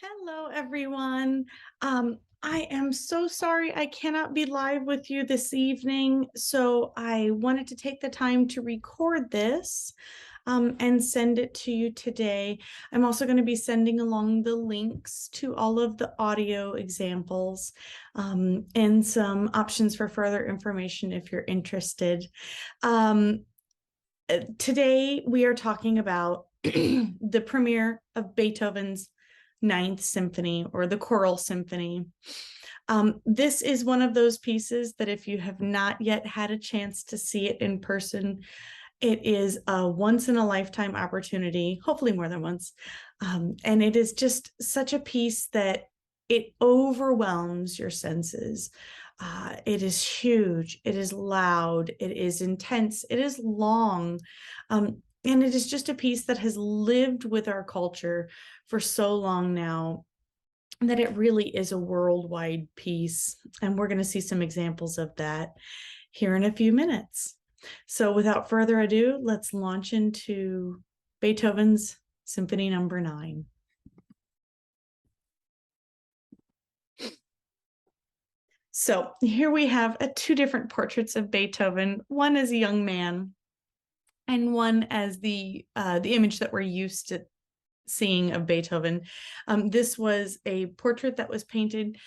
Hello, everyone. I am so sorry I cannot be live with you this evening, so I wanted to take the time to record this and send it to you today. I'm also going to be sending along the links to all of the audio examples and some options for further information if you're interested. Um, Today, we are talking about the premiere of Beethoven's Ninth Symphony, or the Choral Symphony. This is one of those pieces that if you have not yet had a chance to see it in person, it is a once in a lifetime opportunity, hopefully more than once. And it is just such a piece that it overwhelms your senses. It is huge, it is loud, it is intense, it is long. And it is just a piece that has lived with our culture for so long now that it really is a worldwide piece. And we're going to see some examples of that here in a few minutes. So without further ado, let's launch into Beethoven's Symphony Number 9. So here we have two different portraits of Beethoven, one as a young man and one as the image that we're used to seeing of Beethoven. This was a portrait that was painted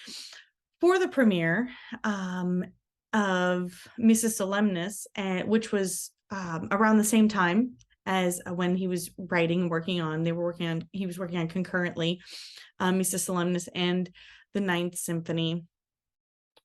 for the premiere of Missa Solemnis, which was around the same time as when he was writing and working on. He was working on concurrently Missa Solemnis and the Ninth Symphony,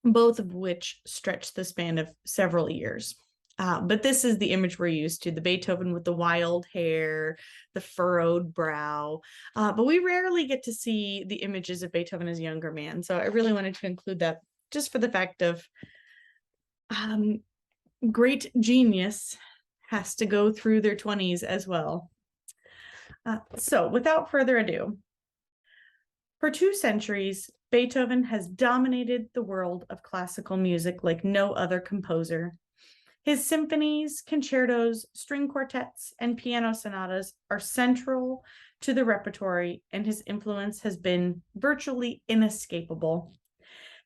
both of which stretched the span of several years. But this is the image we're used to, the Beethoven with the wild hair, the furrowed brow. But we rarely get to see the images of Beethoven as a younger man. So I really wanted to include that just for the fact of great genius has to go through their 20s as well. So without further ado, for 2 centuries, Beethoven has dominated the world of classical music like no other composer. His symphonies, concertos, string quartets, and piano sonatas are central to the repertoire, and his influence has been virtually inescapable.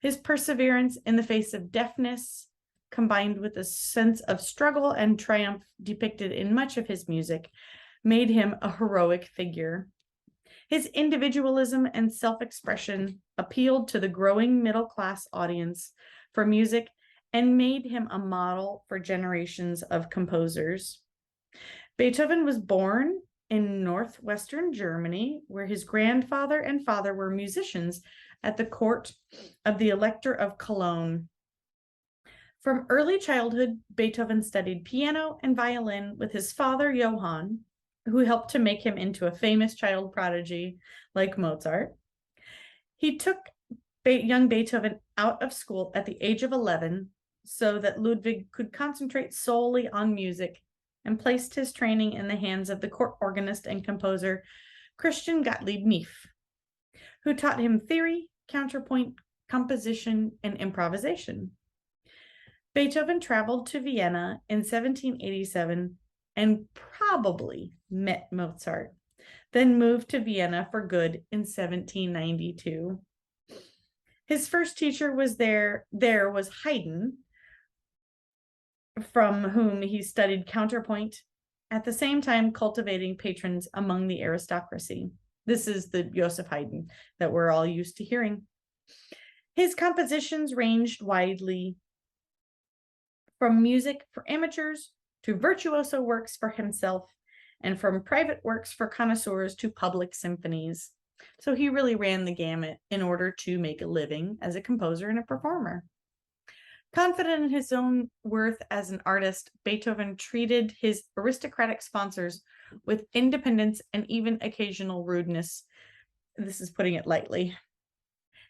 His perseverance in the face of deafness, combined with a sense of struggle and triumph depicted in much of his music, made him a heroic figure. His individualism and self-expression appealed to the growing middle-class audience for music and made him a model for generations of composers. Beethoven was born in northwestern Germany, where his grandfather and father were musicians at the court of the Elector of Cologne. From early childhood, Beethoven studied piano and violin with his father, Johann, who helped to make him into a famous child prodigy like Mozart. He took young Beethoven out of school at the age of 11 so that Ludwig could concentrate solely on music, and placed his training in the hands of the court organist and composer Christian Gottlieb Neff, who taught him theory, counterpoint, composition, and improvisation. Beethoven traveled to Vienna in 1787 and probably met Mozart, then moved to Vienna for good in 1792. His first teacher was Haydn, from whom he studied counterpoint, at the same time cultivating patrons among the aristocracy. This is the Joseph Haydn that we're all used to hearing. His compositions ranged widely from music for amateurs to virtuoso works for himself, and from private works for connoisseurs to public symphonies. So he really ran the gamut in order to make a living as a composer and a performer. Confident in his own worth as an artist, Beethoven treated his aristocratic sponsors with independence and even occasional rudeness. This is putting it lightly.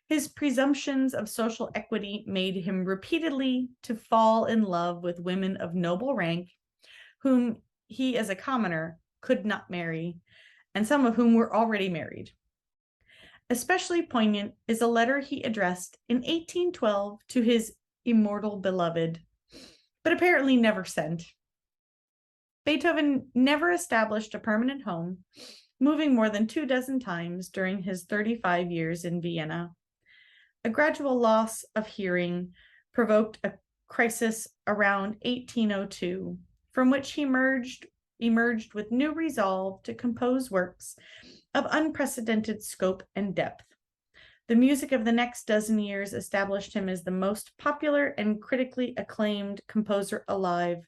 His presumptions of social equity made him repeatedly to fall in love with women of noble rank, whom he, as a commoner, could not marry, and some of whom were already married. Especially poignant is a letter he addressed in 1812 to his immortal beloved, but apparently never sent. Beethoven never established a permanent home, moving more than 24 times during his 35 years in Vienna. A gradual loss of hearing provoked a crisis around 1802, from which he emerged with new resolve to compose works of unprecedented scope and depth. The music of the next dozen years established him as the most popular and critically acclaimed composer alive.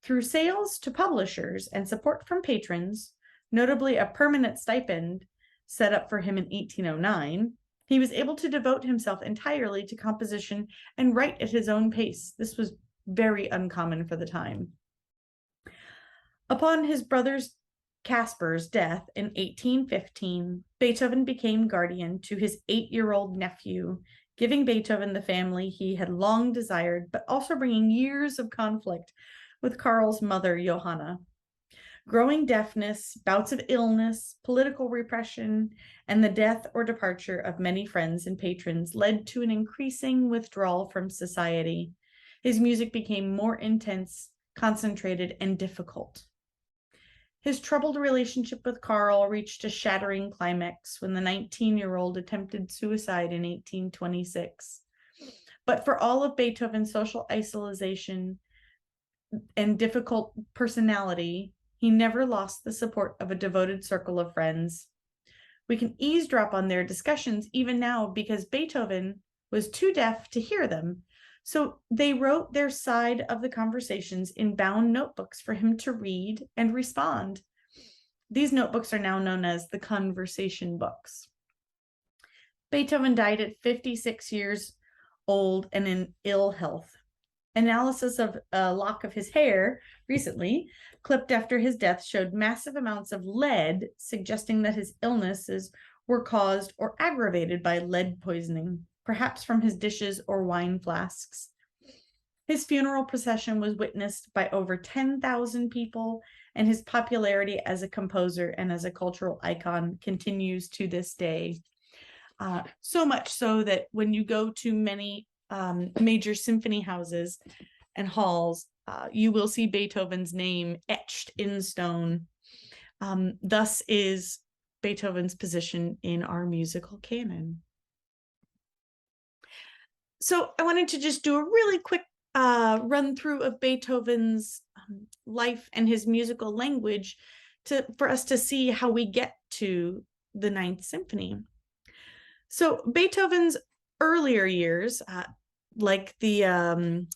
Through sales to publishers and support from patrons, notably a permanent stipend set up for him in 1809, he was able to devote himself entirely to composition and write at his own pace. This was very uncommon for the time. Upon his brother's Casper's death in 1815, Beethoven became guardian to his 8-year-old nephew, giving Beethoven the family he had long desired, but also bringing years of conflict with Karl's mother, Johanna. Growing deafness, bouts of illness, political repression, and the death or departure of many friends and patrons led to an increasing withdrawal from society. His music became more intense, concentrated, and difficult. His troubled relationship with Karl reached a shattering climax when the 19-year-old attempted suicide in 1826. But for all of Beethoven's social isolation and difficult personality, he never lost the support of a devoted circle of friends. We can eavesdrop on their discussions even now because Beethoven was too deaf to hear them. So they wrote their side of the conversations in bound notebooks for him to read and respond. These notebooks are now known as the conversation books. Beethoven died at 56 years old and in ill health. Analysis of a lock of his hair recently, clipped after his death, showed massive amounts of lead, suggesting that his illnesses were caused or aggravated by lead poisoning, perhaps from his dishes or wine flasks. His funeral procession was witnessed by over 10,000 people, and his popularity as a composer and as a cultural icon continues to this day. So much so that when you go to many major symphony houses and halls, you will see Beethoven's name etched in stone. Thus is Beethoven's position in our musical canon. So I wanted to just do a really quick run through of Beethoven's life and his musical language for us to see how we get to the Ninth Symphony. So Beethoven's earlier years, like the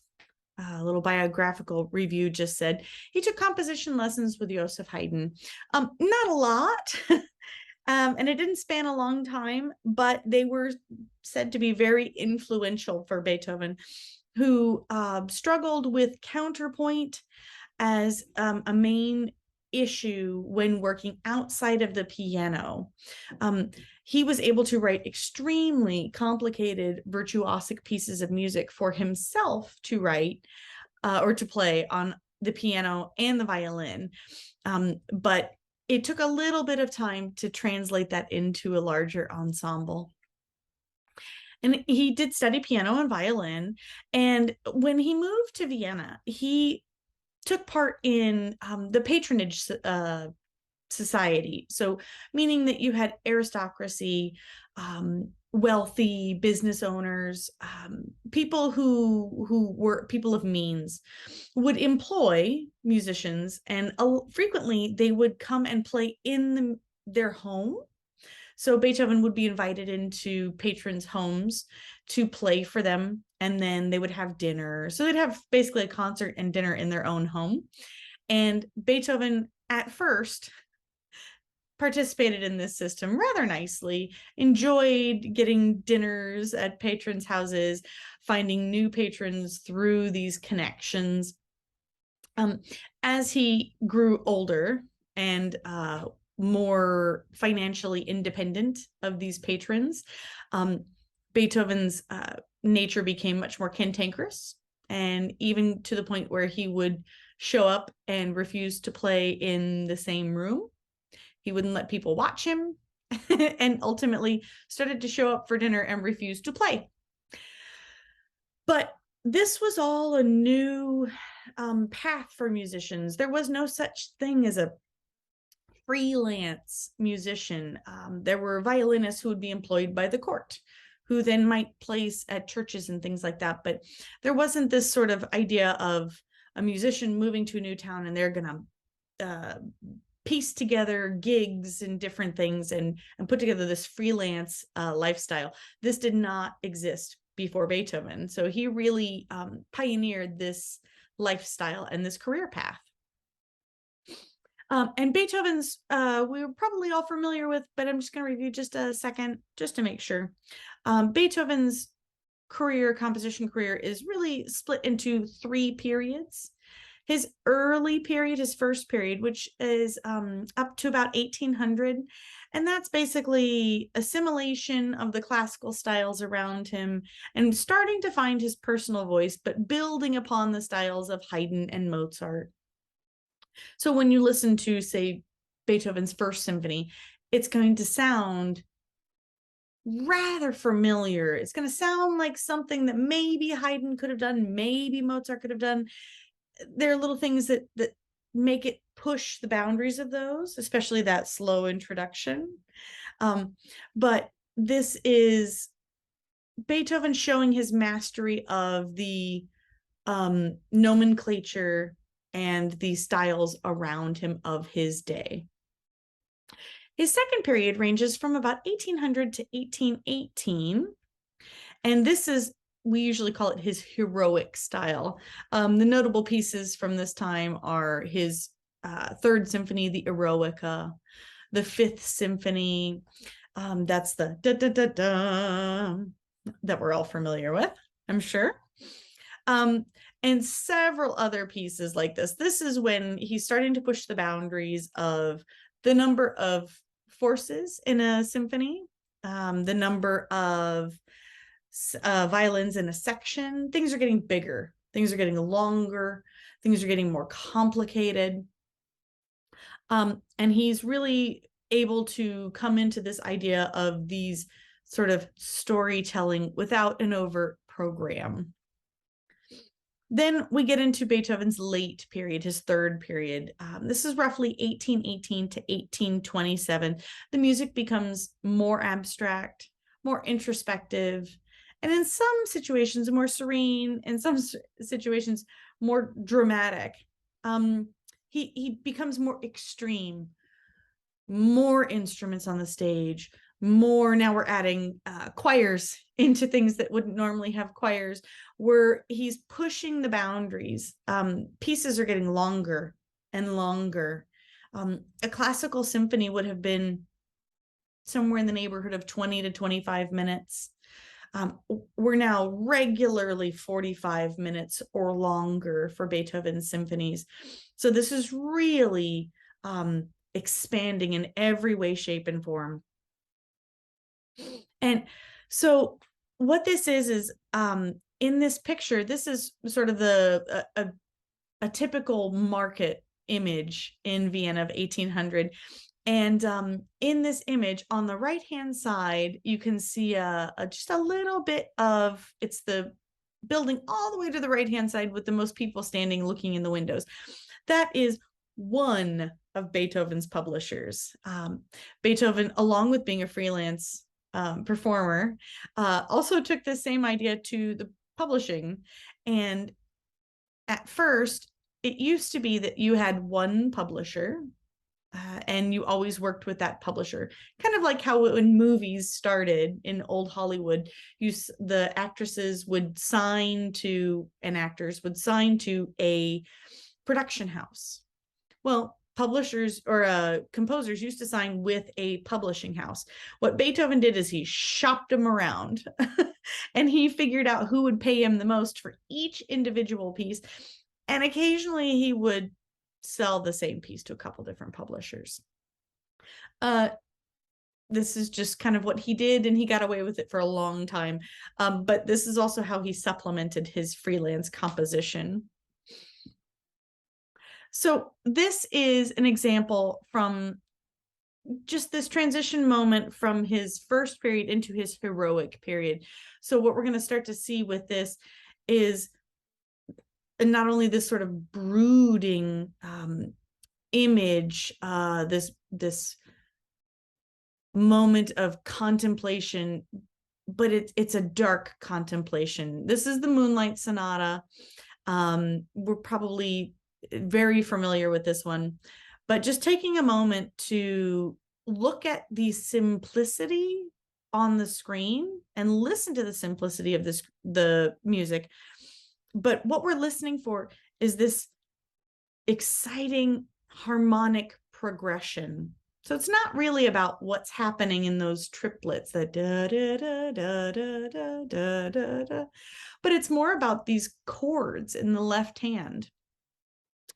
little biographical review just said, he took composition lessons with Joseph Haydn. Not a lot, and it didn't span a long time, but they were said to be very influential for Beethoven, who struggled with counterpoint as a main issue when working outside of the piano. He was able to write extremely complicated virtuosic pieces of music for himself to write or to play on the piano and the violin. But it took a little bit of time to translate that into a larger ensemble. And he did study piano and violin. And when he moved to Vienna, he took part in the patronage society. So meaning that you had aristocracy, wealthy business owners, people who were people of means would employ musicians, and frequently they would come and play in their home. So Beethoven would be invited into patrons' homes to play for them, and then they would have dinner. So they'd have basically a concert and dinner in their own home. And Beethoven, at first, participated in this system rather nicely, enjoyed getting dinners at patrons' houses, finding new patrons through these connections. As he grew older and more financially independent of these patrons, Beethoven's nature became much more cantankerous, and even to the point where he would show up and refuse to play in the same room. He wouldn't let people watch him, and ultimately started to show up for dinner and refuse to play. But this was all a new path for musicians. There was no such thing as a freelance musician. There were violinists who would be employed by the court, who then might place at churches and things like that. But there wasn't this sort of idea of a musician moving to a new town and they're going to piece together gigs and different things and put together this freelance lifestyle. This did not exist before Beethoven. So he really pioneered this lifestyle and this career path. And Beethoven's, we were probably all familiar with, but I'm just going to review just a second, just to make sure. Beethoven's composition career is really split into 3 periods. His early period, his first period, which is up to about 1800, and that's basically assimilation of the classical styles around him and starting to find his personal voice, but building upon the styles of Haydn and Mozart. So when you listen to, say, Beethoven's First Symphony, it's going to sound rather familiar. It's going to sound like something that maybe Haydn could have done, maybe Mozart could have done. There are little things that make it push the boundaries of those, especially that slow introduction. But this is Beethoven showing his mastery of the nomenclature and the styles around him of his day. His second period ranges from about 1800 to 1818. And this is, we usually call it his heroic style. The notable pieces from this time are his Third Symphony, the Eroica, the Fifth Symphony. That's the da-da-da-da that we're all familiar with, I'm sure. And several other pieces like this. This is when he's starting to push the boundaries of the number of forces in a symphony, the number of violins in a section. Things are getting bigger, things are getting longer, things are getting more complicated. And he's really able to come into this idea of these sort of storytelling without an overt program. Then we get into Beethoven's late period, his third period. This is roughly 1818 to 1827. The music becomes more abstract, more introspective, and in some situations more serene, in some situations more dramatic. He becomes more extreme, more instruments on the stage, more. Now we're adding choirs into things that wouldn't normally have choirs, where he's pushing the boundaries. Pieces are getting longer and longer. A classical symphony would have been somewhere in the neighborhood of 20 to 25 minutes. We're now regularly 45 minutes or longer for Beethoven's symphonies. So this is really expanding in every way, shape, and form. And so what this is in this picture, this is sort of a typical market image in Vienna of 1800. And in this image on the right hand side, you can see just a little bit of, it's the building all the way to the right hand side with the most people standing looking in the windows. That is one of Beethoven's publishers. Beethoven, along with being a freelance performer, also took the same idea to the publishing. And at first, it used to be that you had one publisher, and you always worked with that publisher. Kind of like how when movies started in old Hollywood, the actresses would sign to, and actors would sign to a production house. Well, publishers or composers used to sign with a publishing house. What Beethoven did is he shopped them around and he figured out who would pay him the most for each individual piece. And occasionally he would sell the same piece to a couple different publishers. This is just kind of what he did, and he got away with it for a long time. But this is also how he supplemented his freelance composition. So this is an example from just this transition moment from his first period into his heroic period. So what we're going to start to see with this is not only this sort of brooding image, this moment of contemplation, but it's a dark contemplation. This is the Moonlight Sonata. We're probably very familiar with this one, but just taking a moment to look at the simplicity on the screen and listen to the simplicity of the music. But what we're listening for is this exciting harmonic progression. So it's not really about what's happening in those triplets, that da da da da da da da da da, but it's more about these chords in the left hand.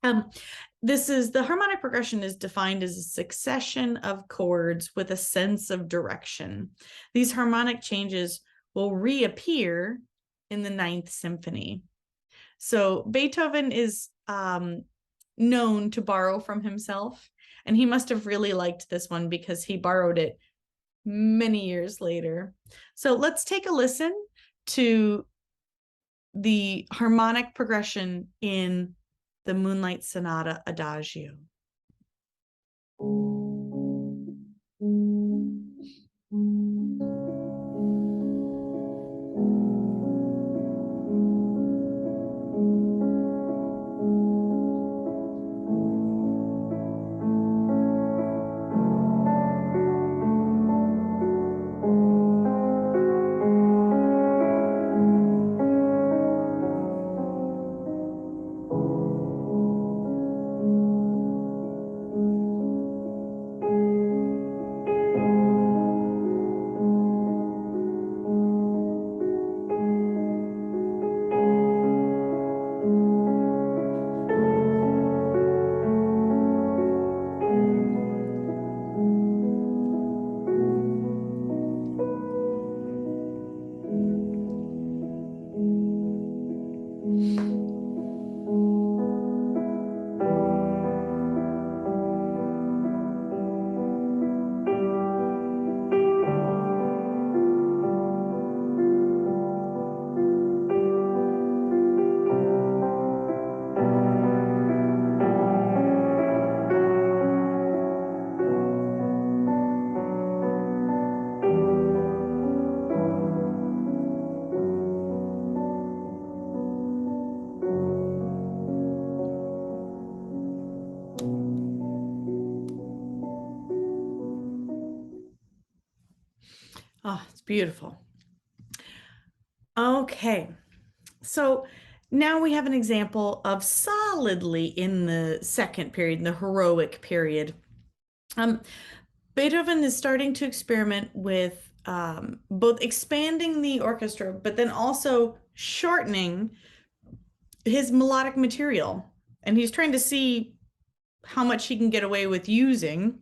The harmonic progression is defined as a succession of chords with a sense of direction. These harmonic changes will reappear in the Ninth Symphony. So Beethoven is known to borrow from himself, and he must have really liked this one because he borrowed it many years later. So let's take a listen to the harmonic progression in the Moonlight Sonata Adagio. Oh, it's beautiful. Okay, so now we have an example of solidly in the second period, in the heroic period. Beethoven is starting to experiment with both expanding the orchestra, but then also shortening his melodic material. And he's trying to see how much he can get away with using,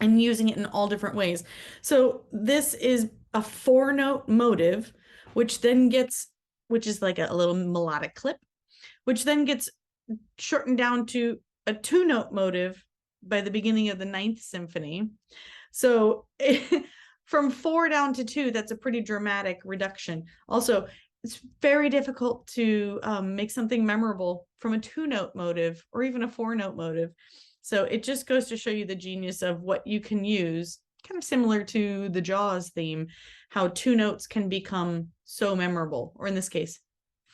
and using it in all different ways. So this is a 4-note motive, which is like a little melodic clip, which then gets shortened down to a 2-note motive by the beginning of the Ninth Symphony. So from 4 down to 2, that's a pretty dramatic reduction. Also, it's very difficult to make something memorable from a 2-note motive or even a 4-note motive. So it just goes to show you the genius of what you can use, kind of similar to the Jaws theme, how 2 notes can become so memorable, or in this case,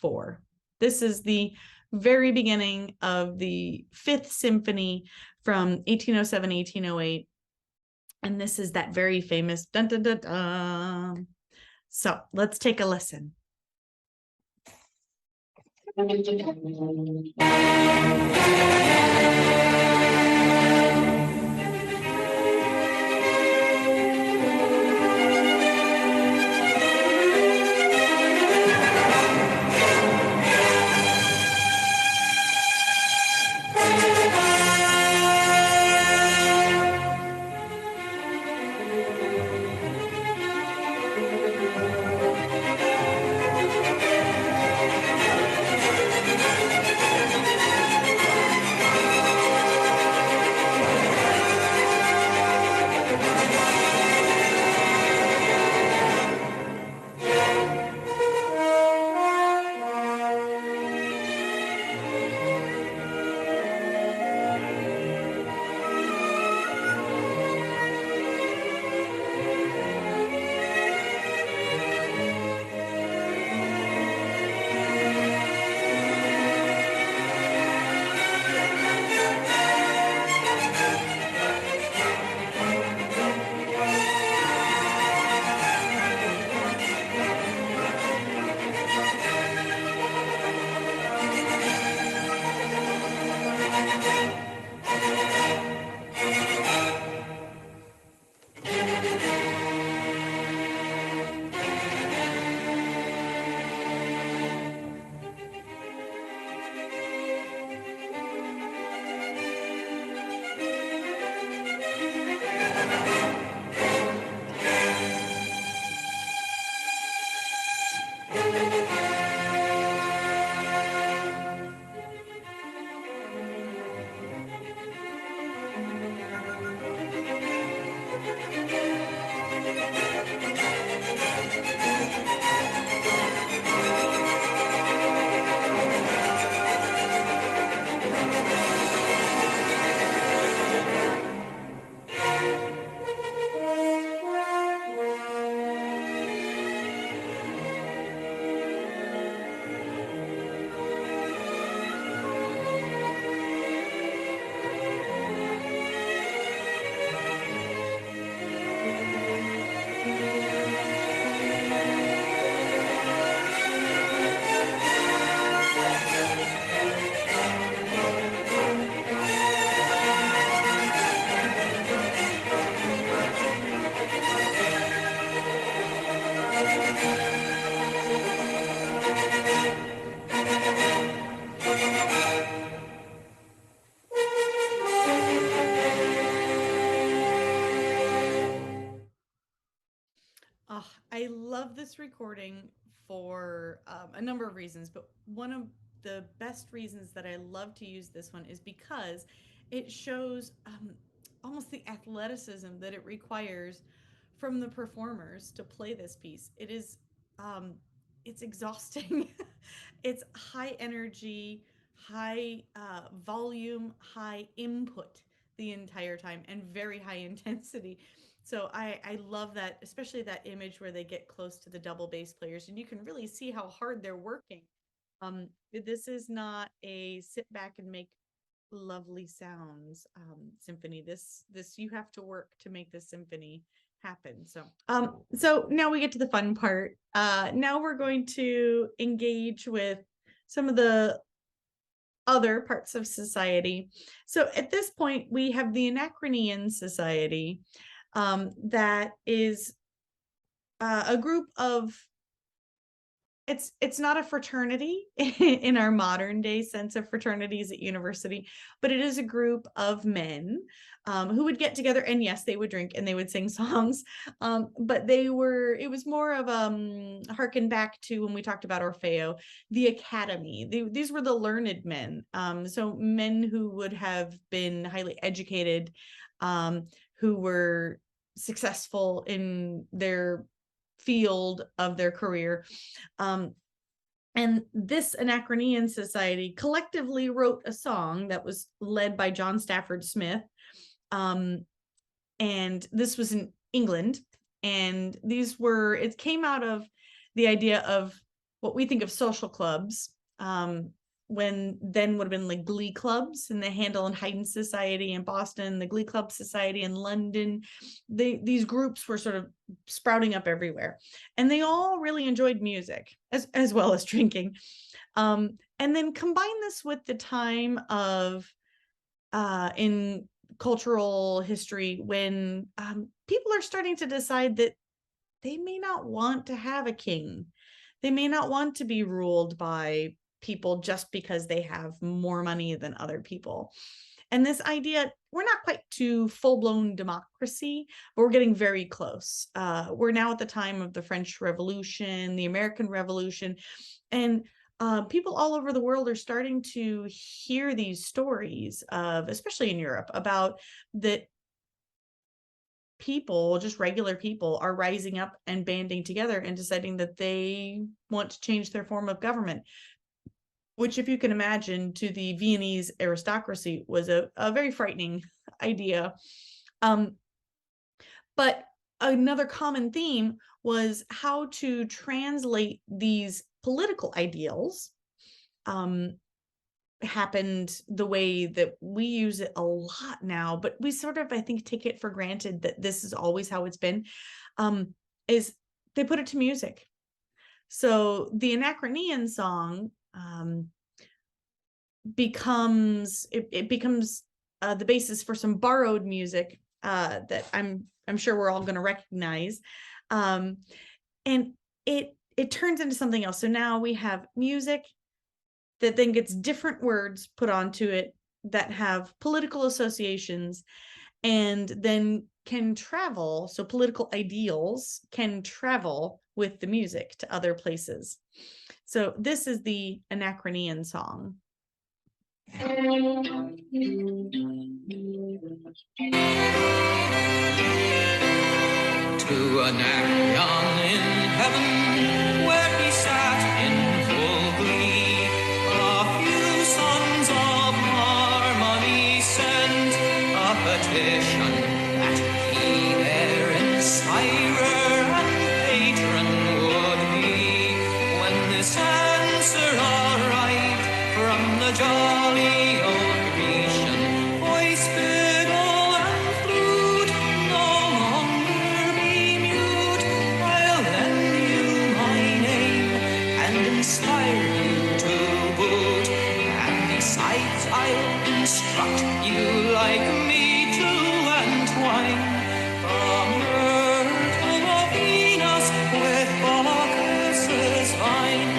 4. This is the very beginning of the Fifth Symphony from 1807, 1808. And this is that very famous dun dun dun dun. So let's take a listen. Oh, I love this recording for a number of reasons, but one of the best reasons that I love to use this one is because it shows almost the athleticism that it requires from the performers to play this piece. Um, it's exhausting. It's high energy, high volume, high input the entire time, and very high intensity. So I love that, especially that image where they get close to the double bass players and you can really see how hard they're working. This is not a sit back and make lovely sounds symphony. This you have to work to make this symphony happen. So now we get to the fun part. Now we're going to engage with some of the other parts of society. So at this point, we have the Anachronian Society, that is a group of, it's not a fraternity in our modern day sense of fraternities at university, but it is a group of men who would get together, and yes, they would drink and they would sing songs, but it was more of harken back to when we talked about Orfeo, the academy. These were the learned men, so men who would have been highly educated, who were successful in their field of their career. And this Anachronian Society collectively wrote a song that was led by John Stafford Smith. And this was in England. And it came out of the idea of what we think of social clubs, when then would have been like glee clubs in the Handel and Haydn Society in Boston, the Glee Club Society in London. These groups were sort of sprouting up everywhere, and they all really enjoyed music as well as drinking. And then combine this with the time of in cultural history when people are starting to decide that they may not want to have a king. They may not want to be ruled by people just because they have more money than other people. And this idea, we're not quite to full-blown democracy, but we're getting very close. We're now at the time of the French Revolution, the American Revolution, and people all over the world are starting to hear these stories of, especially in Europe, about that people, just regular people, are rising up and banding together and deciding that they want to change their form of government, which, if you can imagine, to the Viennese aristocracy was a very frightening idea. But another common theme was how to translate these political ideals. Happened the way that we use it a lot now, but we sort of, I think, take it for granted that this is always how it's been, is they put it to music. So the Anachronian song becomes the basis for some borrowed music that I'm sure we're all going to recognize, and it turns into something else. So now we have music that then gets different words put onto it that have political associations, and then can travel. So political ideals can travel with the music to other places. So this is the Anachronian song. To Anacreon in heaven, where he sat in full glee, a few sons of harmony sent a petition that he their inspirer and patron would be. When this answer arrived from the jolly old Grecian, voice, fiddle, and flute, no longer be mute. I'll lend you my name and inspire you to boot, and besides I'll instruct you like me to entwine the myrtle of Venus with Bacchus's vine.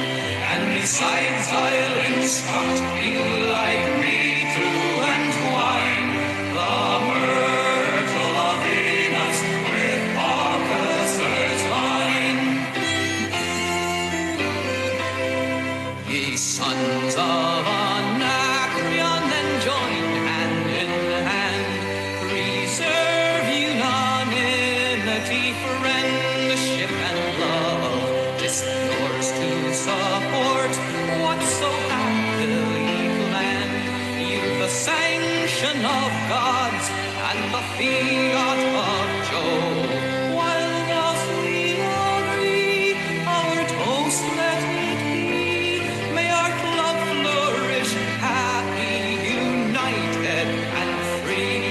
And besides I'll instruct you like me to entwine the myrtle of Venus with Bacchus's vine. of gods and the fiat of Jove. While thus we agree, our toast let it be. May our club flourish, happy, united, and free.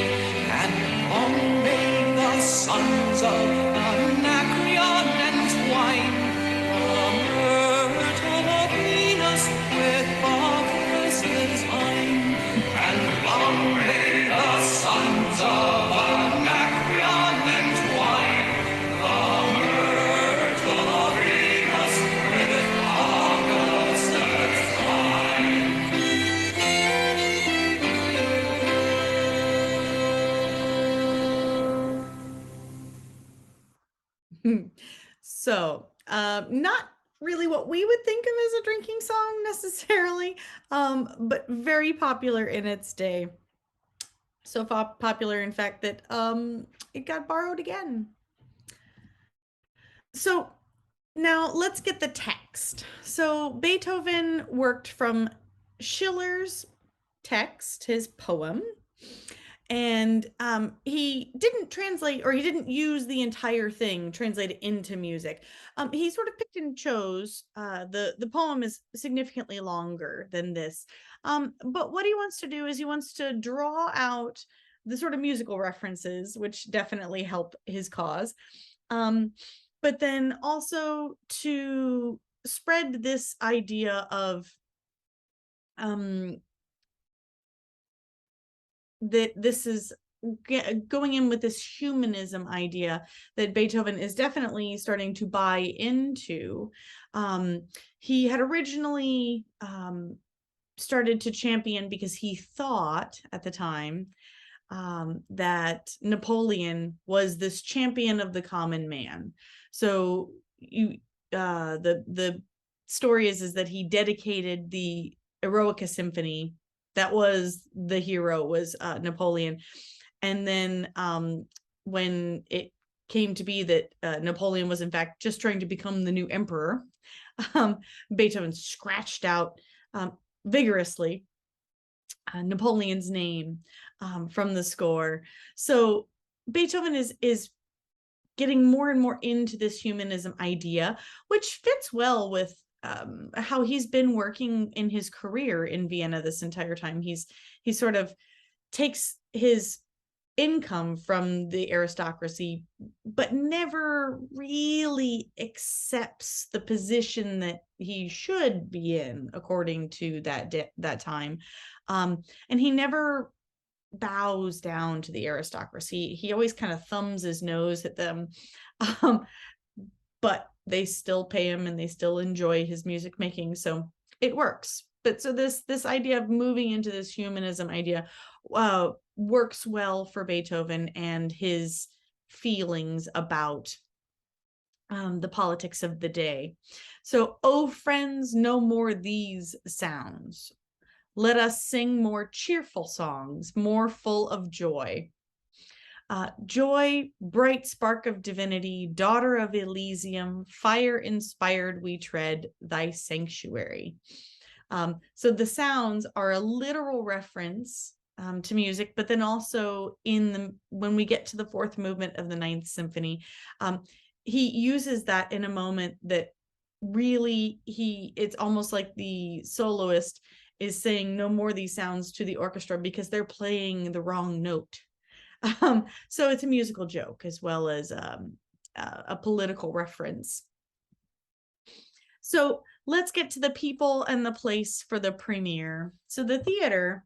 And long may the sons of Anacreon entwine the myrtle of Venus with Bacchus's vine. And long may the sons of Anacreon entwine the myrtle of Venus with Bacchus's vine. So, not really what we would think of as a drinking song necessarily, but very popular in its day. So popular, in fact, that it got borrowed again. So now let's get the text. So Beethoven worked from Schiller's text, his poem, and he didn't translate, or he didn't use the entire thing translated into music. He sort of picked and chose. The poem is significantly longer than this, but what he wants to do is he wants to draw out the sort of musical references, which definitely help his cause, but then also to spread this idea of that this is going in with this humanism idea that Beethoven is definitely starting to buy into. He had originally started to champion, because he thought at the time that Napoleon was this champion of the common man. So the story is that he dedicated the Eroica Symphony. That was the hero, was Napoleon. And then when it came to be that Napoleon was in fact just trying to become the new emperor, Beethoven scratched out vigorously Napoleon's name from the score. So Beethoven is getting more and more into this humanism idea, which fits well with how he's been working in his career in Vienna this entire time. He sort of takes his income from the aristocracy, but never really accepts the position that he should be in according to that time. And he never bows down to the aristocracy. He always kind of thumbs his nose at them. But they still pay him and they still enjoy his music making, so it works. But so this idea of moving into this humanism idea works well for Beethoven and his feelings about the politics of the day. So, oh friends, no more these sounds. Let us sing more cheerful songs, more full of joy. Joy, bright spark of divinity, daughter of Elysium, fire inspired we tread thy sanctuary. So the sounds are a literal reference to music, but then also when we get to the fourth movement of the Ninth Symphony, he uses that in a moment that really it's almost like the soloist is saying no more these sounds to the orchestra because they're playing the wrong note. So it's a musical joke as well as a political reference. So let's get to the people and the place for the premiere. So the theater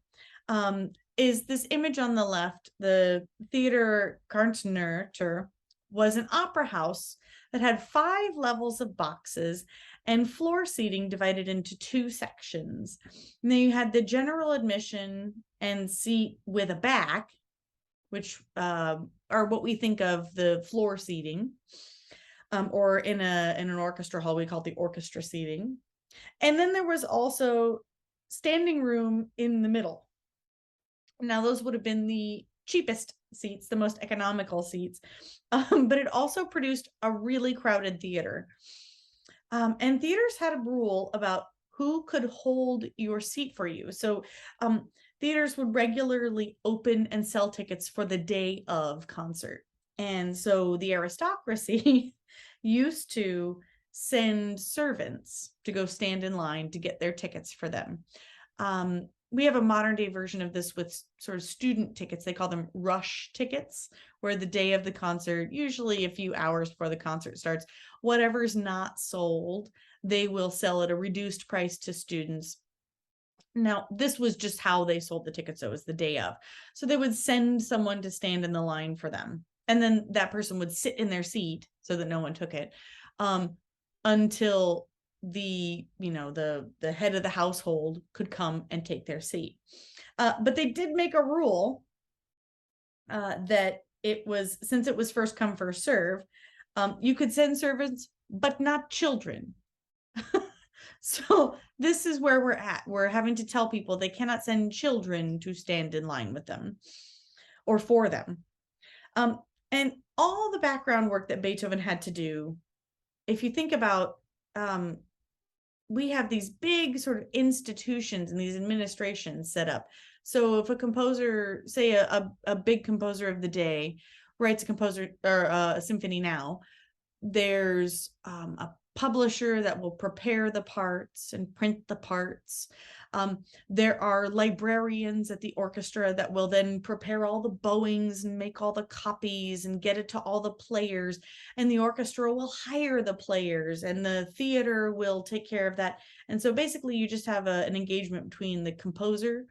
is this image on the left. The Theater Gartnerter was an opera house that had 5 levels of boxes and floor seating divided into 2 sections. And then you had the general admission and seat with a back, which are what we think of the floor seating, or in an orchestra hall, we call it the orchestra seating. And then there was also standing room in the middle. Now, those would have been the cheapest seats, the most economical seats, but it also produced a really crowded theater. And theaters had a rule about who could hold your seat for you. So theaters would regularly open and sell tickets for the day of concert. And so the aristocracy used to send servants to go stand in line to get their tickets for them. We have a modern day version of this with sort of student tickets. They call them rush tickets, where the day of the concert, usually a few hours before the concert starts, whatever's not sold, they will sell at a reduced price to students. Now, this was just how they sold the tickets. So it was the day of. So they would send someone to stand in the line for them. And then that person would sit in their seat so that no one took it, until the head of the household could come and take their seat. But they did make a rule that since it was first come, first serve, you could send servants, but not children. So this is where we're at. We're having to tell people they cannot send children to stand in line with them or for them. And all the background work that Beethoven had to do, if you think about, we have these big sort of institutions and these administrations set up. So if a composer, say a big composer of the day, writes a symphony now, there's a publisher that will prepare the parts and print the parts. There are librarians at the orchestra that will then prepare all the bowings and make all the copies and get it to all the players. And the orchestra will hire the players and the theater will take care of that. And so basically you just have an engagement between the composer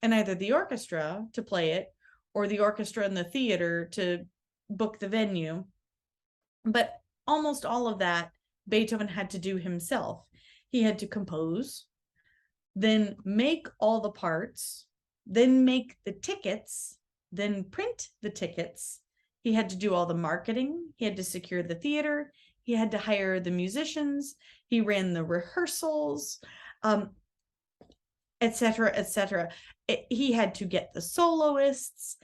and either the orchestra to play it or the orchestra and the theater to book the venue. But almost all of that Beethoven had to do himself. He had to compose, then make all the parts, then make the tickets, then print the tickets. He had to do all the marketing. He had to secure the theater. He had to hire the musicians. He ran the rehearsals, etc., etc. He had to get the soloists.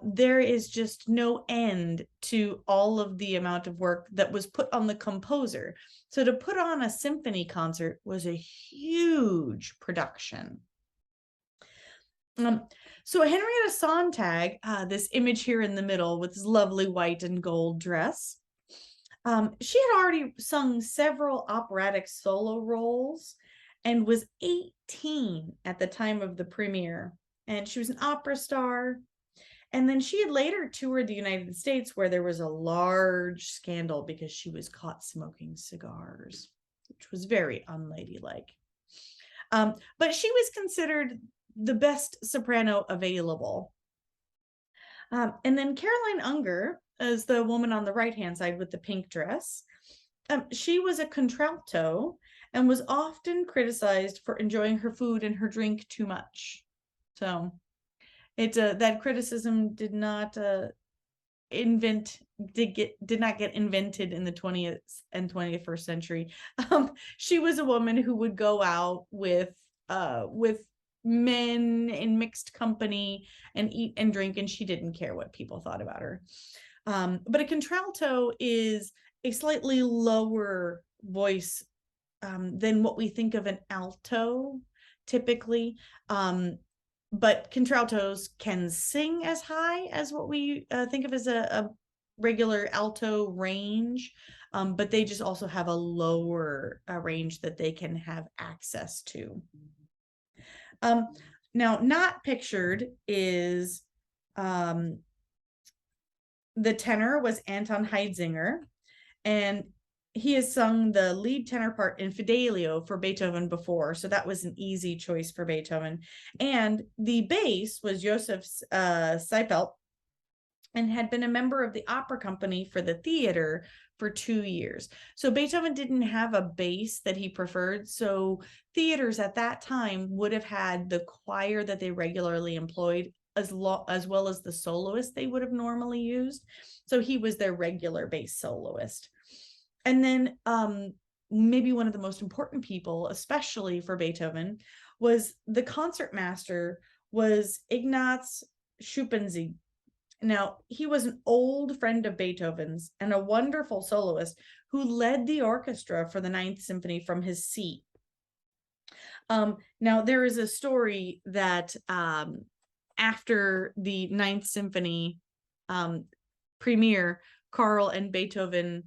There is just no end to all of the amount of work that was put on the composer. So to put on a symphony concert was a huge production. So Henrietta Sontag, this image here in the middle with this lovely white and gold dress, she had already sung several operatic solo roles and was 18 at the time of the premiere. And she was an opera star. And then she had later toured the United States, where there was a large scandal because she was caught smoking cigars, which was very unladylike. But she was considered the best soprano available. And then Caroline Unger, as the woman on the right-hand side with the pink dress, she was a contralto and was often criticized for enjoying her food and her drink too much. So that criticism did not get invented in the 20th and 21st century. She was a woman who would go out with men in mixed company and eat and drink, and she didn't care what people thought about her. But a contralto is a slightly lower voice than what we think of an alto typically. But contraltos can sing as high as what we think of as a regular alto range, but they just also have a lower range that they can have access to. Now, not pictured is the tenor was Anton Heidsinger, and he has sung the lead tenor part in Fidelio for Beethoven before, so that was an easy choice for Beethoven. And the bass was Joseph Seipelt, and had been a member of the opera company for the theater for 2 years. So Beethoven didn't have a bass that he preferred, so theaters at that time would have had the choir that they regularly employed as well as the soloist they would have normally used. So he was their regular bass soloist. And then maybe one of the most important people, especially for Beethoven, was the concertmaster, was Ignaz Schuppanzig. Now, he was an old friend of Beethoven's and a wonderful soloist who led the orchestra for the Ninth Symphony from his seat. Now there is a story that after the Ninth Symphony premiere, Carl and Beethoven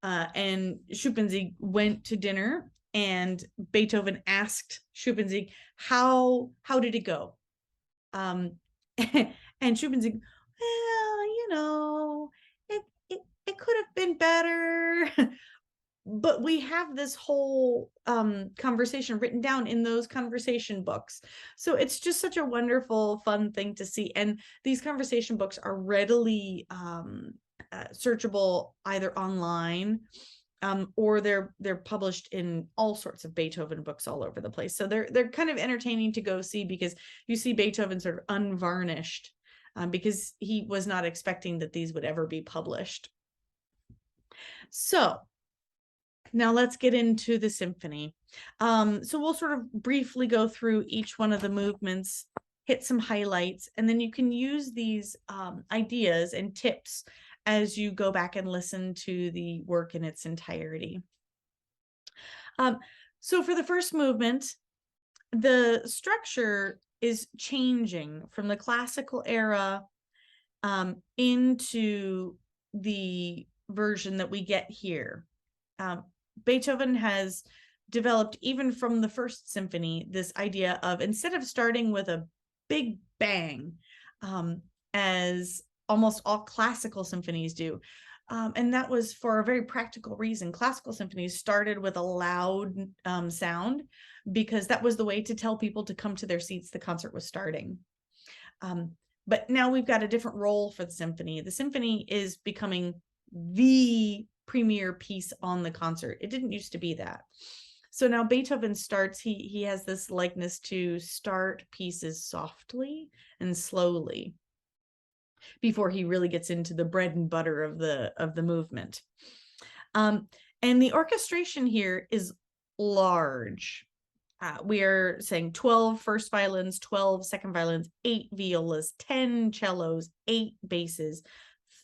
and Schuppanzig went to dinner, and Beethoven asked Schuppanzig, how did it go? And Schuppanzig, well, it could have been better. But we have this whole conversation written down in those conversation books. So it's just such a wonderful, fun thing to see. And these conversation books are readily searchable either online or they're published in all sorts of Beethoven books all over the place. So they're kind of entertaining to go see, because you see Beethoven sort of unvarnished because he was not expecting that these would ever be published. So now let's get into the symphony. So we'll sort of briefly go through each one of the movements, hit some highlights, and then you can use these ideas and tips as you go back and listen to the work in its entirety. So for the first movement, the structure is changing from the classical era into the version that we get here. Beethoven has developed, even from the first symphony, this idea of, instead of starting with a big bang, as almost all classical symphonies do, and that was for a very practical reason. Classical symphonies started with a loud sound because that was the way to tell people to come to their seats. The concert was starting. But now we've got a different role for the symphony. The symphony is becoming the premier piece on the concert. It didn't used to be that. So now Beethoven starts, he has this likeness to start pieces softly and slowly before he really gets into the bread and butter of the movement. And the orchestration here is large. We are saying 12 first violins, 12 second violins, 8 violas, 10 cellos, 8 basses,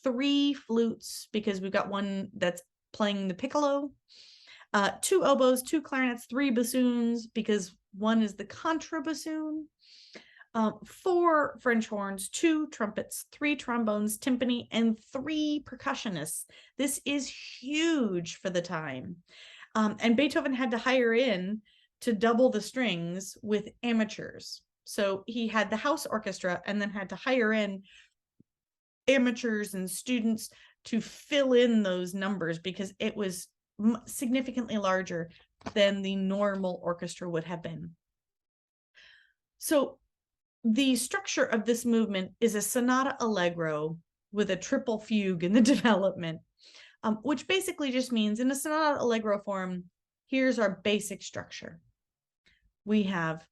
3 flutes, because we've got one that's playing the piccolo, 2 oboes, 2 clarinets, 3 bassoons, because one is the contrabassoon, 4 French horns, 2 trumpets, 3 trombones, timpani, and 3 percussionists. This is huge for the time. And Beethoven had to hire in to double the strings with amateurs. So he had the house orchestra and then had to hire in amateurs and students to fill in those numbers, because it was significantly larger than the normal orchestra would have been. So the structure of this movement is a sonata allegro with a triple fugue in the development, which basically just means, in a sonata allegro form, here's our basic structure. We have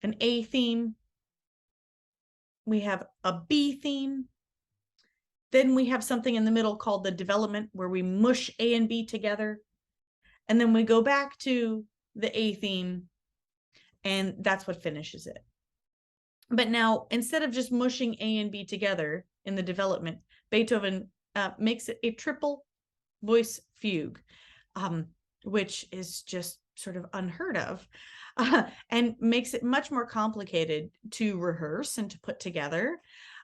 an A theme, we have a B theme, then we have something in the middle called the development, where we mush A and B together. And then we go back to the A theme, and that's what finishes it. But now, instead of just mushing A and B together in the development, Beethoven makes it a triple voice fugue, which is just sort of unheard of, and makes it much more complicated to rehearse and to put together.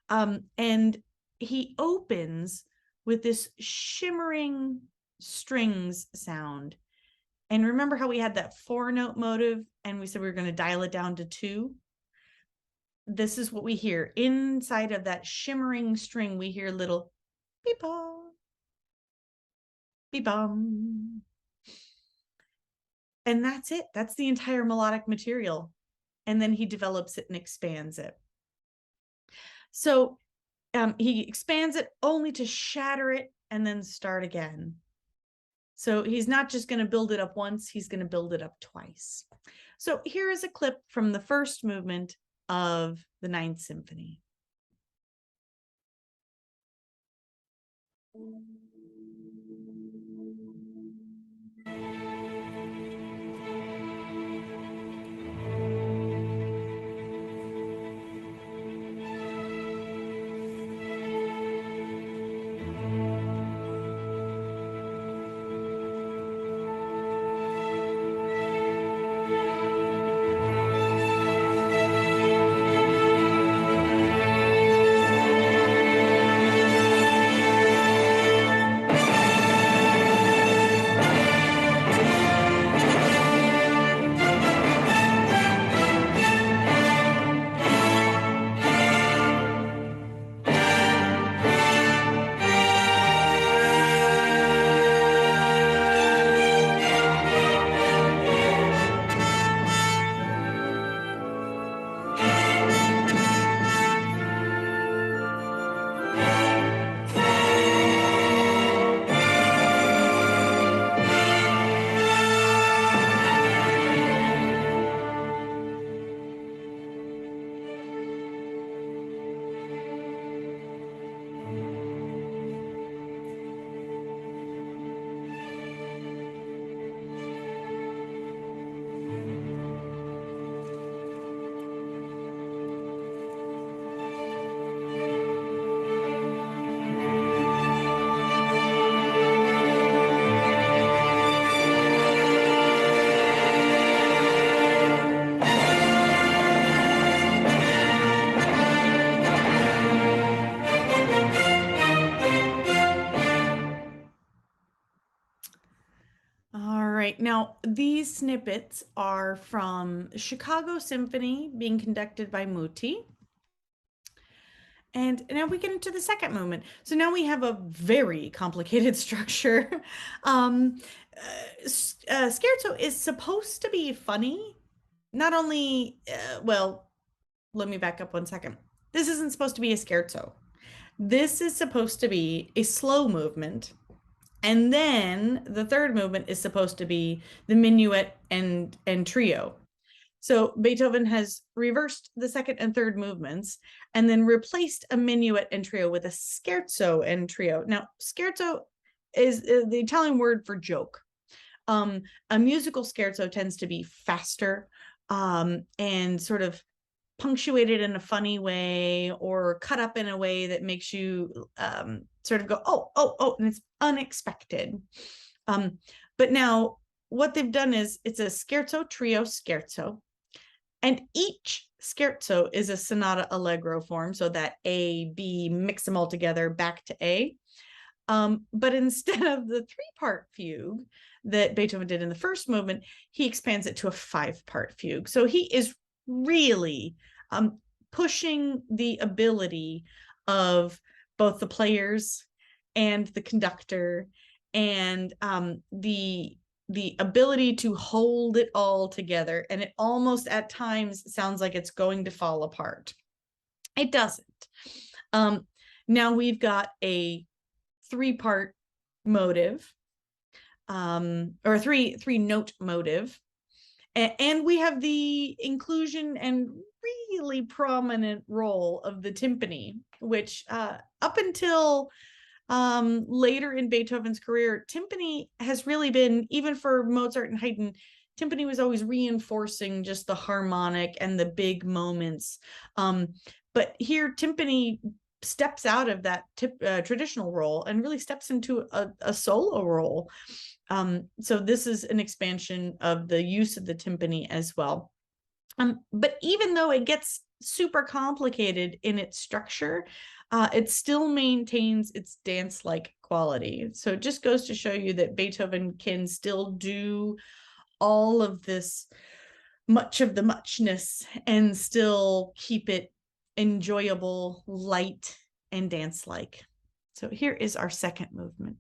And he opens with this shimmering strings sound. And remember how we had that 4-note motive and we said we were going to dial it down to 2? This is what we hear. Inside of that shimmering string, we hear little beep-bom, beep-bom. And that's it. That's the entire melodic material. And then he develops it and expands it. So he expands it only to shatter it and then start again. So he's not just going to build it up once, he's going to build it up twice. So here is a clip from the first movement of the Ninth Symphony. right, now these snippets are from Chicago Symphony being conducted by Muti. And now we get into the second movement. So now we have a very complicated structure. Scherzo is supposed to be funny. Not only, well, let me back up 1 second. This isn't supposed to be a scherzo. This is supposed to be a slow movement. And then the third movement is supposed to be the minuet and trio. So Beethoven has reversed the second and third movements and then replaced a minuet and trio with a scherzo and trio. Now, scherzo is the Italian word for joke. A musical scherzo tends to be faster and sort of punctuated in a funny way or cut up in a way that makes you sort of go, oh, and it's unexpected. But now what they've done is it's a scherzo, trio, scherzo. And each scherzo is a sonata allegro form, so that A, B, mix them all together back to A. But instead of the 3-part fugue that Beethoven did in the first movement, he expands it to a 5-part fugue. So he is really pushing the ability of both the players and the conductor and the ability to hold it all together. And it almost at times sounds like it's going to fall apart. It doesn't. Now we've got a 3-part motive, or three note motive. And we have the inclusion and really prominent role of the timpani, which up until later in Beethoven's career, timpani has really been, even for Mozart and Haydn, timpani was always reinforcing just the harmonic and the big moments. But here, timpani steps out of that traditional role and really steps into a solo role. So this is an expansion of the use of the timpani as well. But even though it gets super complicated in its structure, it still maintains its dance-like quality. So it just goes to show you that Beethoven can still do all of this, much of the muchness, and still keep it enjoyable, light, and dance-like. So here is our second movement.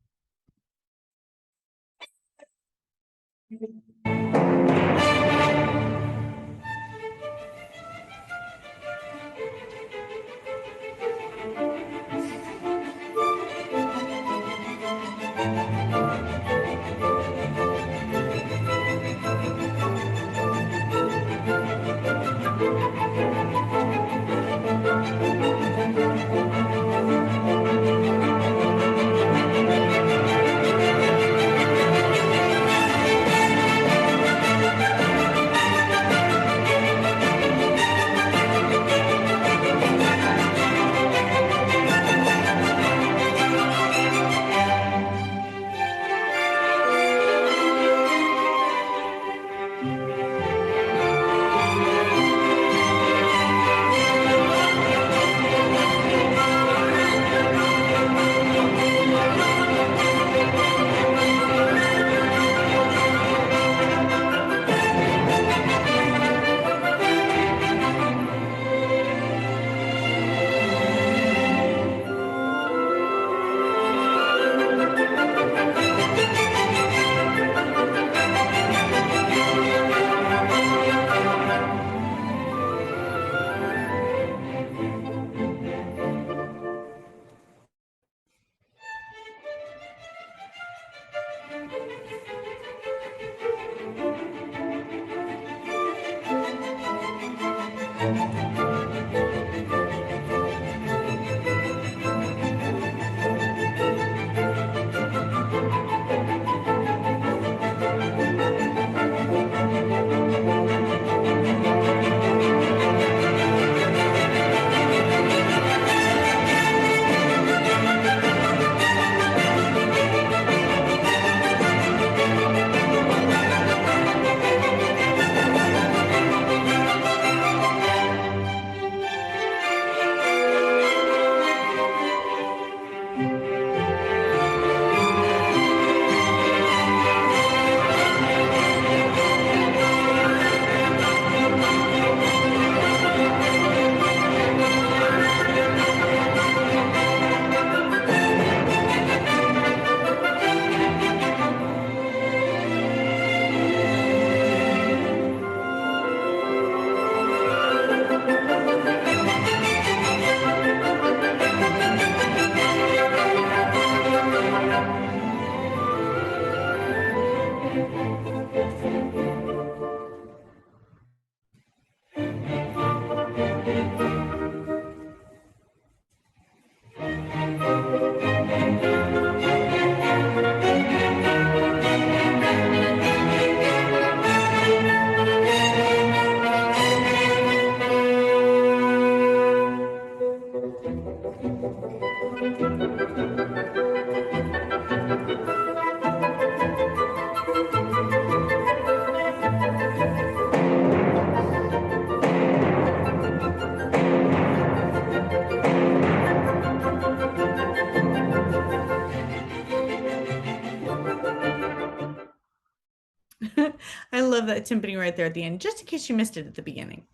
love that timpani right there at the end, just in case you missed it at the beginning.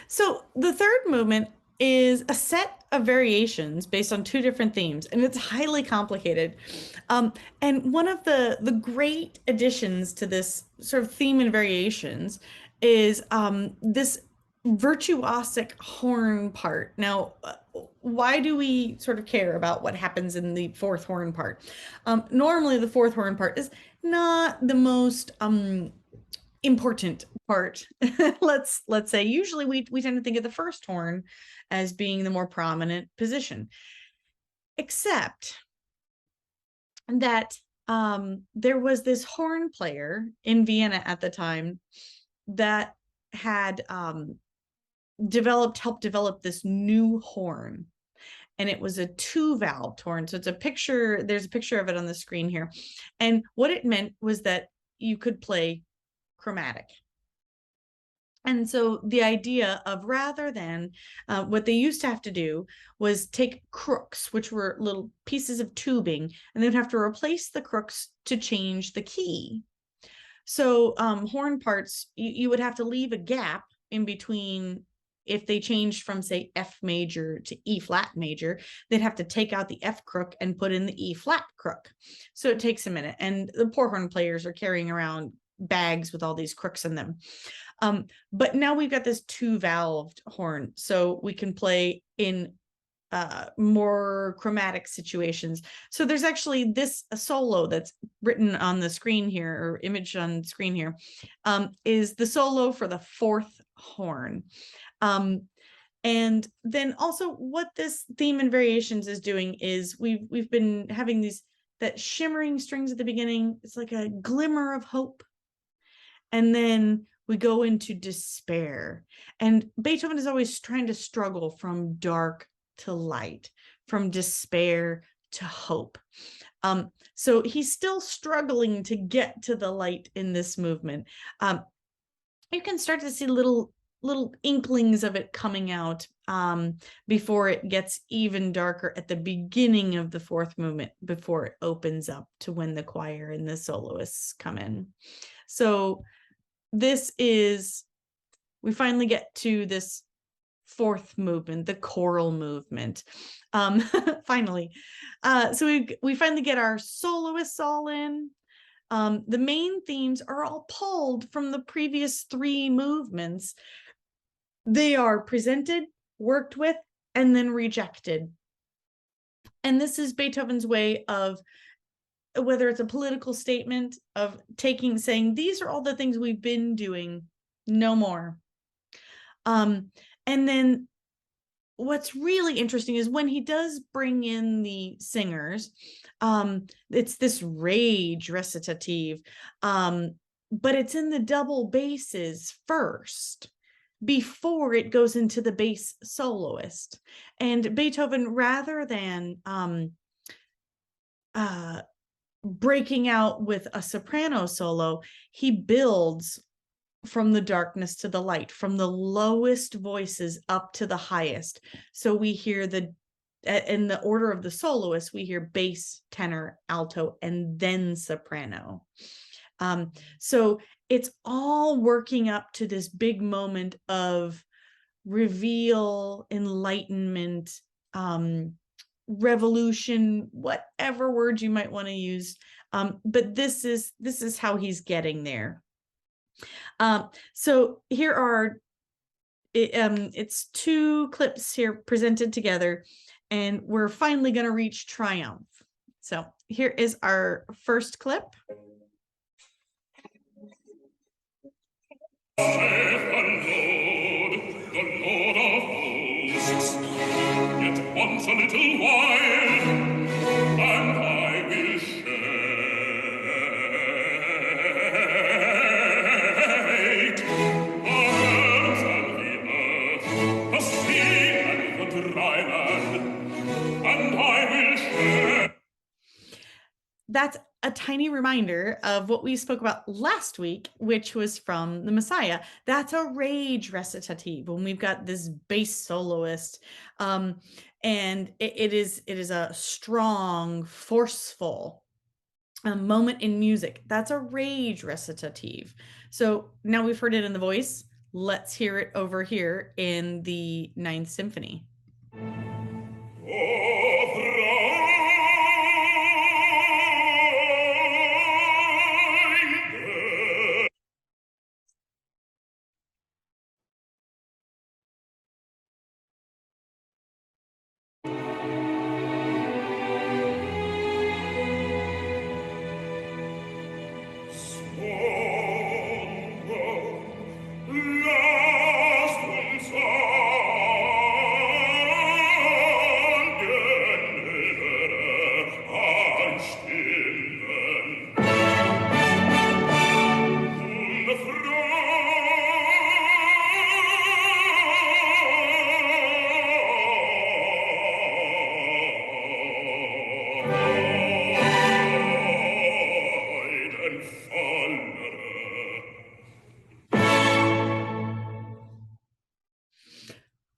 So the third movement is a set of variations based on two different themes, and it's highly complicated. And one of the great additions to this sort of theme and variations is this virtuosic horn part. Now, why do we sort of care about what happens in the fourth horn part? Normally, the fourth horn part is not the most important part. let's say usually we tend to think of the first horn as being the more prominent position, except that there was this horn player in Vienna at the time that had helped develop this new horn, and it was a two-valved horn. So it's a picture, there's a picture of it on the screen here, and what it meant was that you could play chromatic. And so the idea of, rather than what they used to have to do was take crooks, which were little pieces of tubing, and they'd have to replace the crooks to change the key. So horn parts, you would have to leave a gap in between. If they changed from, say, F major to E flat major, they'd have to take out the F crook and put in the E flat crook. So it takes a minute, and the poor horn players are carrying around bags with all these crooks in them. But now we've got this two-valved horn, so we can play in more chromatic situations. So there's actually a solo that's written on the screen here, or image on screen here, is the solo for the fourth horn. And then also what this theme and variations is doing is we've been having that shimmering strings at the beginning. It's like a glimmer of hope. And then we go into despair. And Beethoven is always trying to struggle from dark to light, from despair to hope. So he's still struggling to get to the light in this movement. You can start to see little inklings of it coming out before it gets even darker at the beginning of the fourth movement, before it opens up to when the choir and the soloists come in. So we finally get to this fourth movement, the choral movement. Finally. So we finally get our soloists all in. The main themes are all pulled from the previous three movements. They are presented, worked with, and then rejected. And this is Beethoven's way of, whether it's a political statement, of saying, these are all the things we've been doing, no more. And then what's really interesting is when he does bring in the singers, it's this rage recitative, but it's in the double basses first, before it goes into the bass soloist. And Beethoven, rather than breaking out with a soprano solo, he builds from the darkness to the light, from the lowest voices up to the highest. So we hear in the order of the soloists, we hear bass, tenor, alto, and then soprano. So it's all working up to this big moment of reveal, enlightenment, revolution, whatever word you might want to use. But this is how he's getting there. So here are it's two clips here presented together, and we're finally going to reach triumph. So here is our first clip. The Lord of hosts, yet once a little while, and I will shake the heavens and the earth, the sea and the dry land, and I will shake. That's a tiny reminder of what we spoke about last week, which was from the Messiah. That's a rage recitative when we've got this bass soloist, and it is a strong, forceful A moment in music, that's a rage recitative. So now we've heard it in the voice. Let's hear it over here in the Ninth Symphony.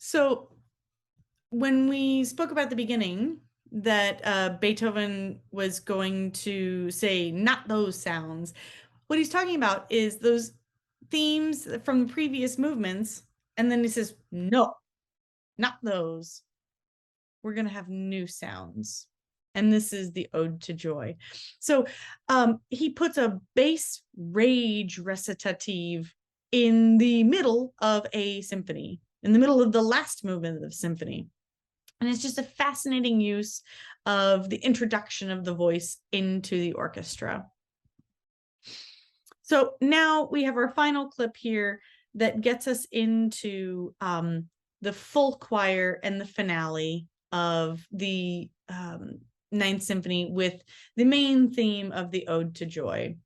So when we spoke about the beginning that Beethoven was going to say, not those sounds, what he's talking about is those themes from the previous movements. And then he says, no, not those. We're going to have new sounds. And this is the Ode to Joy. So he puts a bass rage recitative in the middle of a symphony, in the middle of the last movement of the symphony. And it's just a fascinating use of the introduction of the voice into the orchestra. So now we have our final clip here that gets us into the full choir and the finale of the Ninth Symphony with the main theme of the Ode to Joy.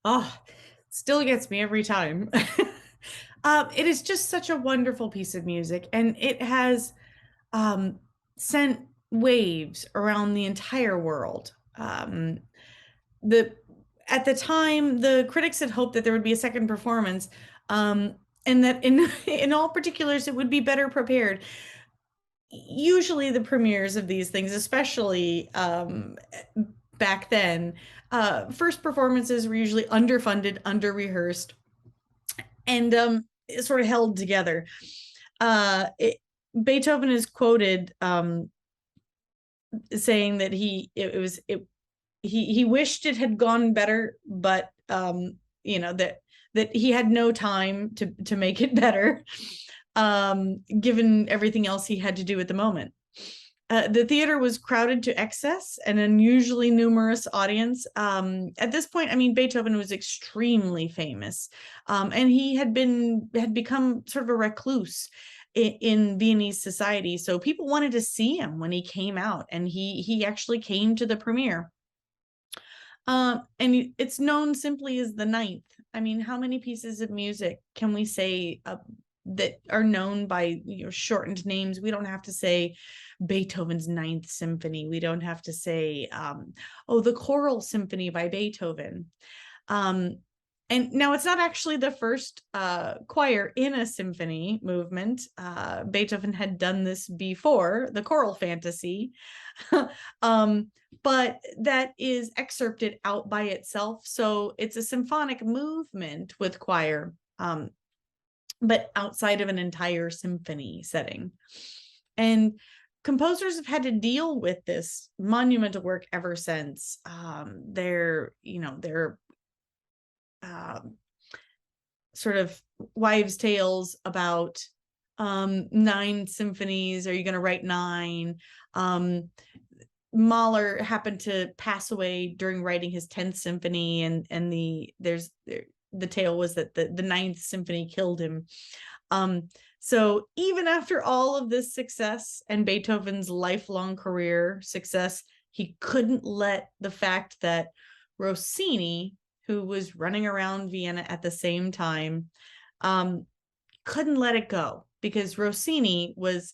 Oh, still gets me every time. It is just such a wonderful piece of music, and it has sent waves around the entire world. At the time, the critics had hoped that there would be a second performance, and that in all particulars it would be better prepared. Usually, the premieres of these things, especially back then, first performances were usually underfunded, under-rehearsed, and sort of held together. Beethoven is quoted saying that he wished it had gone better, but that he had no time to make it better, given everything else he had to do at the moment. The theater was crowded to excess, an unusually numerous audience. At this point, I mean, Beethoven was extremely famous, and he had become sort of a recluse. in Viennese society. So people wanted to see him when he came out, and he actually came to the premiere. And it's known simply as the Ninth. I mean, how many pieces of music can we say that are known by shortened names? We don't have to say Beethoven's Ninth Symphony. We don't have to say, the Choral Symphony by Beethoven. And now it's not actually the first choir in a symphony movement. Beethoven had done this before, the choral fantasy. But that is excerpted out by itself. So it's a symphonic movement with choir, but outside of an entire symphony setting. And composers have had to deal with this monumental work ever since. Their sort of wives' tales about 9 symphonies. Are you going to write 9? Mahler happened to pass away during writing his 10th symphony, and the tale was that the 9th symphony killed him. So even after all of this success and Beethoven's lifelong career success, he couldn't let the fact that Rossini, who was running around Vienna at the same time, couldn't let it go, because Rossini was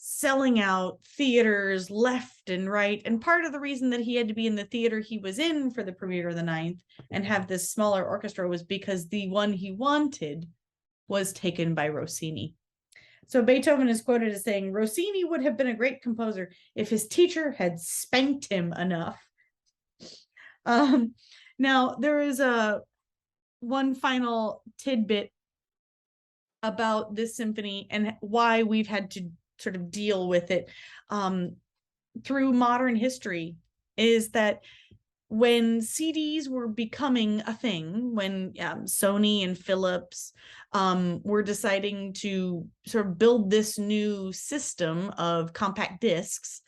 selling out theaters left and right. And part of the reason that he had to be in the theater he was in for the premiere of the 9th and have this smaller orchestra was because the one he wanted was taken by Rossini. So Beethoven is quoted as saying, "Rossini would have been a great composer if his teacher had spanked him enough." Now, there is one final tidbit about this symphony and why we've had to sort of deal with it through modern history, is that when CDs were becoming a thing, when Sony and Philips were deciding to sort of build this new system of compact discs,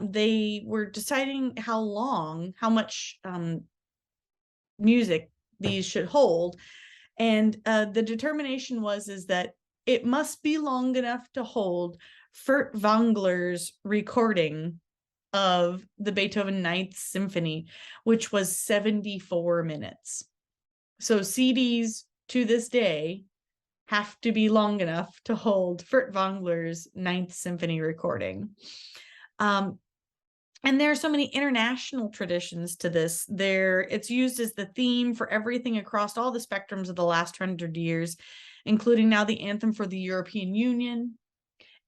they were deciding how much music these should hold. And the determination is that it must be long enough to hold Furtwängler's recording of the Beethoven Ninth Symphony, which was 74 minutes. So CDs to this day have to be long enough to hold Furtwängler's Ninth Symphony recording. And there are so many international traditions to this. It's used as the theme for everything across all the spectrums of the last 100 years, including now the anthem for the European Union.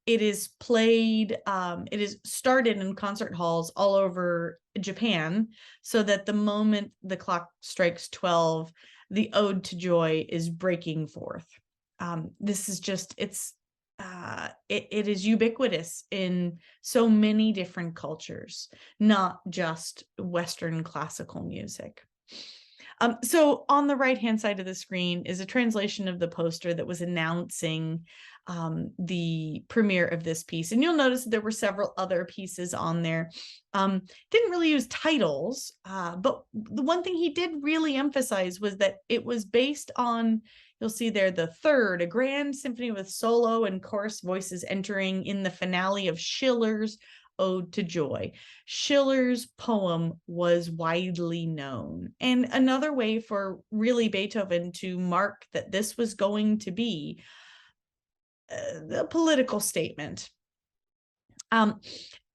It is played, it is started in concert halls all over Japan, so that the moment the clock strikes 12, the Ode to Joy is breaking forth. This is just, it is ubiquitous in so many different cultures, not just Western classical music. So on the right-hand side of the screen is a translation of the poster that was announcing the premiere of this piece. And you'll notice that there were several other pieces on there. Didn't really use titles, but the one thing he did really emphasize was that it was based on, you'll see there, the third, a grand symphony with solo and chorus voices entering in the finale of Schiller's Ode to Joy. Schiller's poem was widely known, and another way for really Beethoven to mark that this was going to be a political statement. And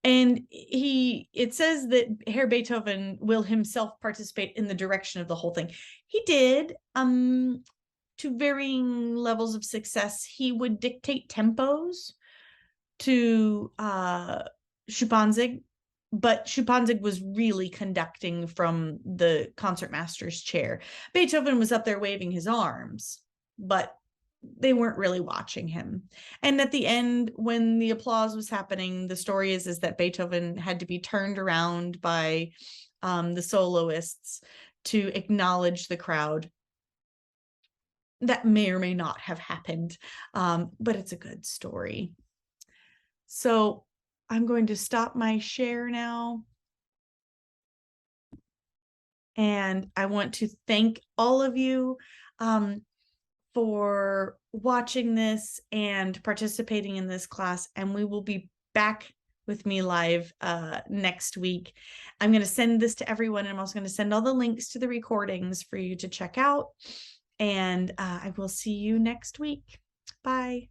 it says that Herr Beethoven will himself participate in the direction of the whole thing. He did, to varying levels of success. He would dictate tempos to Schuppanzig, but Schuppanzig was really conducting from the concertmaster's chair. Beethoven was up there waving his arms, but they weren't really watching him. And at the end, when the applause was happening, the story is that Beethoven had to be turned around by the soloists to acknowledge the crowd. That may or may not have happened, but it's a good story. So I'm going to stop my share now. And I want to thank all of you for watching this and participating in this class, and we will be back with me live next week. I'm going to send this to everyone, and I'm also going to send all the links to the recordings for you to check out, and I will see you next week. Bye.